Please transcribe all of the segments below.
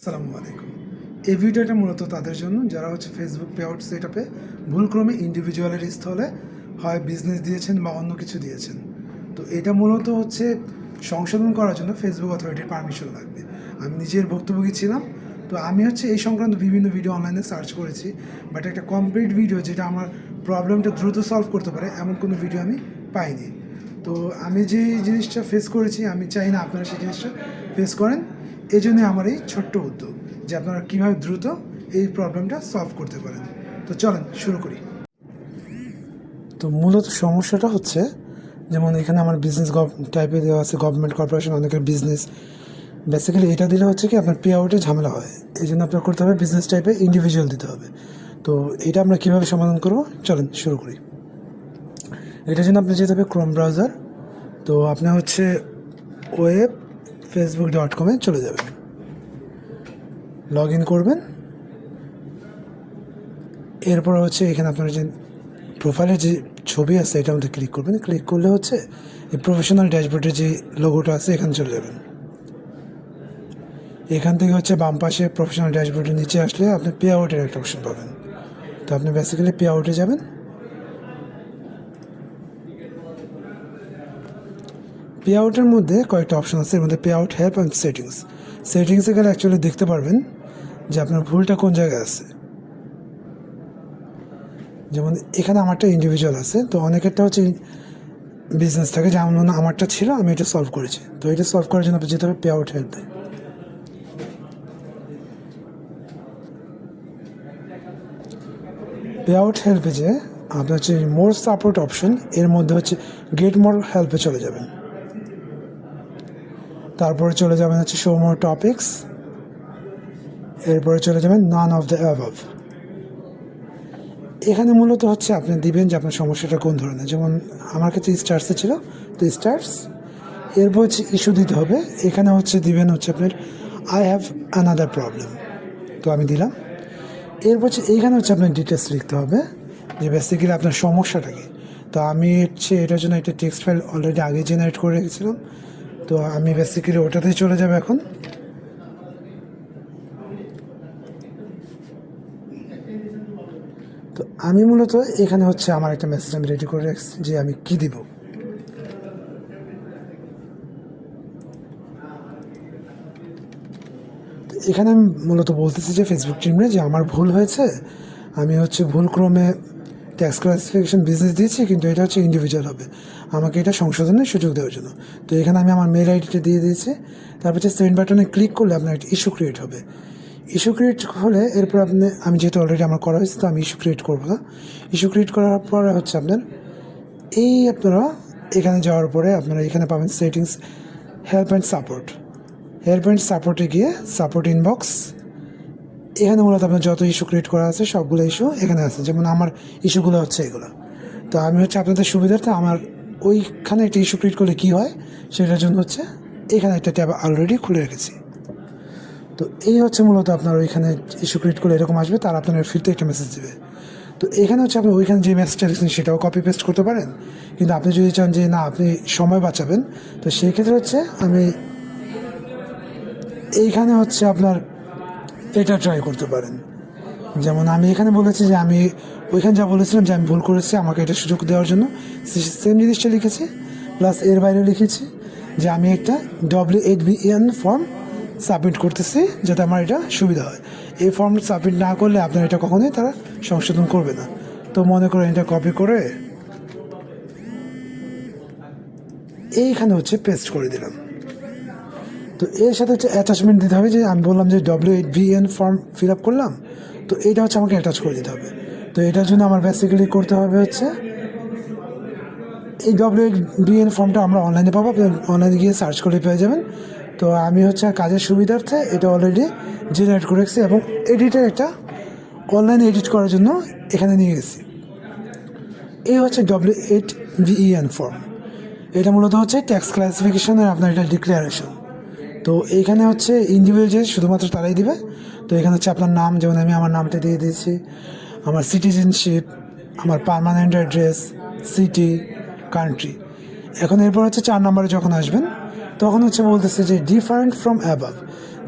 আসসালামু আলাইকুম। এই ভিডিওটা মূলত তাদের জন্য যারা ফেসবুক পে আউট সেট আপে ভুলক্রমে ইন্ডিভিজুয়ালের স্থলে হয় বিজনেস দিয়েছেন বা অন্য কিছু দিয়েছেন। তো এটা মূলত সংশোধন করার জন্য ফেসবুক অথরিটির পারমিশন লাগবে। আমি নিজের ভুক্তভোগী ছিলাম। তো আমি এই সংক্রান্ত বিভিন্ন ভিডিও অনলাইনে সার্চ করেছি, বাট একটা কমপ্লিট ভিডিও যেটা আমার প্রবলেমটা দ্রুত সলভ করতে পারে এমন কোনো ভিডিও আমি পাইনি। তো আমি যে জিনিসটা ফেস করেছি, আমি চাই না আপনারা সেই জিনিসটা ফেস করেন। এই জন্য আমার এই ছোট্ট উদ্যোগ যে আপনারা কীভাবে দ্রুত এই প্রবলেমটা সলভ করতে পারেন। তো চলেন শুরু করি। তো মূলত সমস্যাটা যেমন এখানে আমার বিজনেস টাইপে দেওয়া আছে, গভর্নমেন্ট কর্পোরেশন, অনেকের বিজনেস। বেসিক্যালি এটা দিলে কি আপনার পে আউটে ঝামেলা হয়, এই জন্য আপনার করতে হবে বিজনেস টাইপে ইন্ডিভিজুয়াল দিতে হবে। তো এটা আমরা কীভাবে সমাধান করব, চলেন শুরু করি। এটার জন্য আপনি যেতে হবে ক্রোম ব্রাউজার। তো আপনি ওয়েব facebook.com-এ চলে যাবেন, লগ ইন করবেন। এরপর এখানে আপনার যে প্রোফাইলের যে ছবি আছে এটার মধ্যে ক্লিক করবেন। ক্লিক করলে এই প্রফেশনাল ড্যাশবোর্ডের যে লোগোটা আছে এখানে চলে যাবেন। এখান থেকে বাম পাশে প্রফেশনাল ড্যাশবোর্ডের নিচে আসলে আপনি পে আউটের একটা অপশন পাবেন। তো আপনি বেসিক্যালি পে আউটে যাবেন। পে আউটের মধ্যে কয়েকটা অপশন আছে, এর মধ্যে পে আউট হেল্প অ্যান্ড সেটিংসে গেলে অ্যাকচুয়ালি দেখতে পারবেন যে আপনার ভুলটা কোন জায়গায় আছে। যেমন এখানে আমারটা ইন্ডিভিজুয়াল আছে, তো অনেকেরটা বিজনেস থাকে, যেমন আমারটা ছিল, আমি এটা সলভ করেছি। তো এটা সলভ করার জন্য আপনি যেতে হবে পে আউট হেল্পে। পে আউট হেল্পে যে আপনার মোর সাপোর্ট অপশন, এর মধ্যে গেট মোর হেল্পে চলে যাবেন। তারপরে চলে যাবেন শো মোর টপিকস। এরপরে চলে যাবেন নান অফ দ্য অ্যাবাভ। এখানে মূলত আপনি দিবেন যে আপনার সমস্যাটা কোন ধরনের। যেমন আমার ক্ষেত্রে স্টার্সে ছিল, তো স্টার্স। এরপর ইস্যু দিতে হবে। এখানে দিবেন আপনার আই হ্যাভ অ্যানাদার প্রবলেম। তো আমি দিলাম। এরপর এইখানে আপনার ডিটেলস লিখতে হবে যে বেসিক্যালি আপনার সমস্যাটা কি। তো আমি এটার জন্য একটা টেক্সট ফাইল অলরেডি আগে জেনারেট করে রেখেছিলাম। তো আমি বেসিক্যালি ওটাতেই চলে যাবে এখন। তো আমি মূলত এখানে আমার একটা মেসেজ আমি রেডি করে রাখছি যে আমি কি দিব। তো এখানে আমি মূলত বলতেছি যে ফেসবুক টিমে যে আমার ভুল হয়েছে, আমি ভুলক্রমে ট্যাক্স ক্লাসিফিকেশন বিজনেস দিয়েছি, কিন্তু এটা ইন্ডিভিজুয়াল হবে, আমাকে এটা সংশোধনের সুযোগ দেওয়ার জন্য। তো এখানে আমি আমার মেল আইডিটা দিয়ে দিয়েছি। তারপর সেন্ড বাটনে ক্লিক করলে আপনার একটা ইস্যু ক্রিয়েট হবে। ইস্যু ক্রিয়েট হলে এরপর আমি যেহেতু অলরেডি আমার করা হয়েছে, তো আমি ইস্যু ক্রিয়েট করবো না। ইস্যু ক্রিয়েট করার পরে আপনার আপনারা এখানে যাওয়ার পরে আপনারা এখানে পাবেন settings, help and support. Help and সাপোর্টে গিয়ে সাপোর্ট ইনবক্স, এখানে মূলত আপনার যত ইস্যু ক্রিয়েট করা আছে সবগুলো ইস্যু এখানে আছে। যেমন আমার ইস্যুগুলো এগুলো। তো আমি আপনাদের সুবিধার্থে আমার ওইখানে একটা ইস্যু ক্রিয়েট করলে কী হয় সেটার জন্য এখানে একটা ট্যাব অলরেডি খুলে রেখেছি। তো এই মূলত আপনার ওইখানে ইস্যু ক্রিয়েট করলে এরকম আসবে, তার আপনার ফিরতে একটা মেসেজ দেবে। তো এখানে আপনি ওইখানে যে মেসেজটা লিখছেন সেটাও কপি পেস্ট করতে পারেন, কিন্তু আপনি যদি চান যে না আপনি সময় বাঁচাবেন, তো সেই ক্ষেত্রে আমি এইখানে আপনার এটা ট্রাই করতে পারেন। যেমন আমি এখানে বলেছি যে আমি ওইখানে যা বলেছিলাম যে আমি ভুল করেছি, আমাকে এটা সুযোগ দেওয়ার জন্য সেম জিনিসটা লিখেছি, প্লাস এর বাইরে লিখেছি যে আমি একটা W8BN ফর্ম সাবমিট করতেছি যাতে আমার এটা সুবিধা হয়। এই ফর্ম সাবমিট না করলে আপনার এটা কখনোই তারা সংশোধন করবে না। তো মনে করেন এটা কপি করে এইখানে পেস্ট করে দিলাম। তো এর সাথে অ্যাটাচমেন্ট দিতে হবে, যে আমি বললাম যে W8BN ফর্ম ফিল আপ করলাম, তো এইটা আমাকে অ্যাটাচ করে দিতে হবে। তো এটার জন্য আমার বেসিক্যালি করতে হবে এই W8BN ফর্মটা আমরা অনলাইনে পাবো, আপনি অনলাইনে গিয়ে সার্চ করে পেয়ে যাবেন। তো আমি কাজের সুবিধার্থে এটা অলরেডি জেনারেট করে রেখেছি এবং এডিটের একটা অনলাইনে এডিট করার জন্য এখানে নিয়ে গেছি। এই W8BN ফর্ম, এটা মূলত ট্যাক্স ক্লাসিফিকেশনের আপনার এটা ডিক্লারেশন। তো এইখানে ইন্ডিভিজুয়াল শুধুমাত্র তারাই দিবে। তো এখানে আপনার নাম, যেমন আমি আমার নামটা দিয়ে দিয়েছি, আমার সিটিজেনশিপ, আমার পার্মানেন্ট অ্যাড্রেস, সিটি, কান্ট্রি। এখন এরপর 4 নম্বরে যখন আসবেন তখন বলতেছে যে ডিফারেন্ট ফ্রম অ্যাবাভ,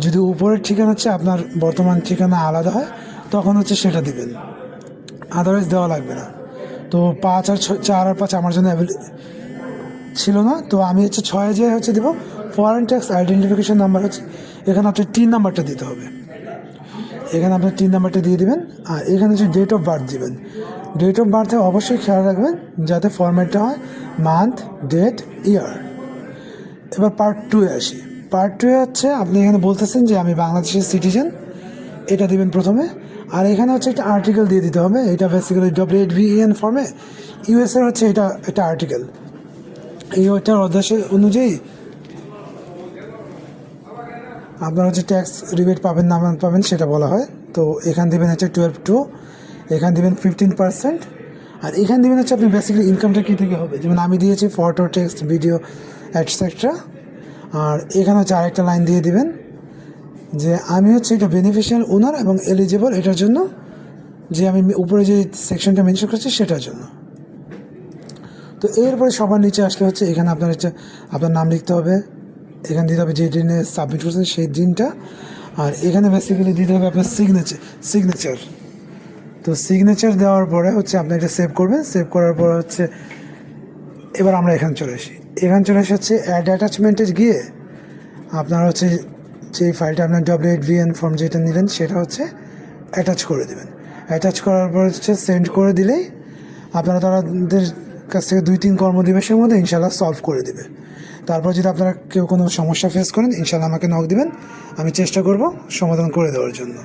যদি উপরের ঠিকানা হচ্ছে আপনার বর্তমান ঠিকানা আলাদা হয় তখন হচ্ছে সেটা দিবেন, আদারওয়াইজ দেওয়া লাগবে না। তো 5 আর 4 আর 5 আমার জন্য ছিল না, তো আমি হচ্ছে 6 যে হচ্ছে দেবো ফরেন ট্যাক্স আইডেন্টিফিকেশন নাম্বার হচ্ছে এখানে আপনার 3 নাম্বারটা দিতে হবে। এখানে আপনার 3 নাম্বারটা দিয়ে দিবেন, আর এখানে হচ্ছে ডেট অফ বার্থ দিবেন। ডেট অফ বার্থে অবশ্যই খেয়াল রাখবেন যাতে ফরম্যাটটা হয় মান্থ, ডেট, ইয়ার। এবার পার্ট 2-এ আসি। পার্ট 2-এ হচ্ছে আপনি এখানে বলতেছেন যে আমি বাংলাদেশের সিটিজেন, এটা দিবেন প্রথমে। আর এখানে হচ্ছে একটা আর্টিকেল দিয়ে দিতে হবে, এটা বেসিক্যালি WHVEN ফর্মে, ইউএসএর হচ্ছে এটা একটা আর্টিকেল, এই ওইটার অধ্যাদেশ অনুযায়ী আপনার হচ্ছে ট্যাক্স রিবেট পাবেন না পাবেন সেটা বলা হয়। তো এখান দেবেন হচ্ছে 12 এখান দেবেন 15%, আর এখান দেবেন হচ্ছে আপনি বেসিক্যালি ইনকামটা কী থেকে হবে, যেমন আমি দিয়েছি ফটো, টেক্সট, ভিডিও অ্যাটসেট্রা। আর এখানে হচ্ছে আরেকটা লাইন দিয়ে দিবেন যে আমি হচ্ছে এটা বেনিফিশিয়াল ওনার এবং এলিজিবল এটার জন্য, যে আমি উপরে যে সেকশনটা মেনশন করছি সেটার জন্য। তো এরপরে সবার নিচে আসলে হচ্ছে এখানে আপনার হচ্ছে আপনার নাম লিখতে হবে, এখানে দিতে হবে যে দিনে সাবমিট করছেন সেই দিনটা, আর এখানে বেসিক্যালি দিতে হবে আপনার সিগনেচার। তো সিগনেচার দেওয়ার পরে হচ্ছে আপনি এটা সেভ করবেন, সেভ করার পর হচ্ছে এবার আমরা এখানে চলে আসি। এখানে চলে আসি হচ্ছে অ্যাড অ্যাটাচমেন্টে গিয়ে আপনার হচ্ছে যে ফাইলটা আপনার WHVN ফর্ম যেটা নিলেন সেটা হচ্ছে অ্যাটাচ করে দেবেন। অ্যাটাচ করার পর হচ্ছে সেন্ড করে দিলেই আপনারা তাদের কাছ থেকে 2-3 কর্মদিবসের মধ্যে ইনশাল্লাহ সলভ করে দেবে। তারপর যদি আপনারা কেউ কোনো সমস্যা ফেস করেন ইনশাল্লাহ আমাকে নক দিবেন, আমি চেষ্টা করব সমাধান করে দেওয়ার জন্য।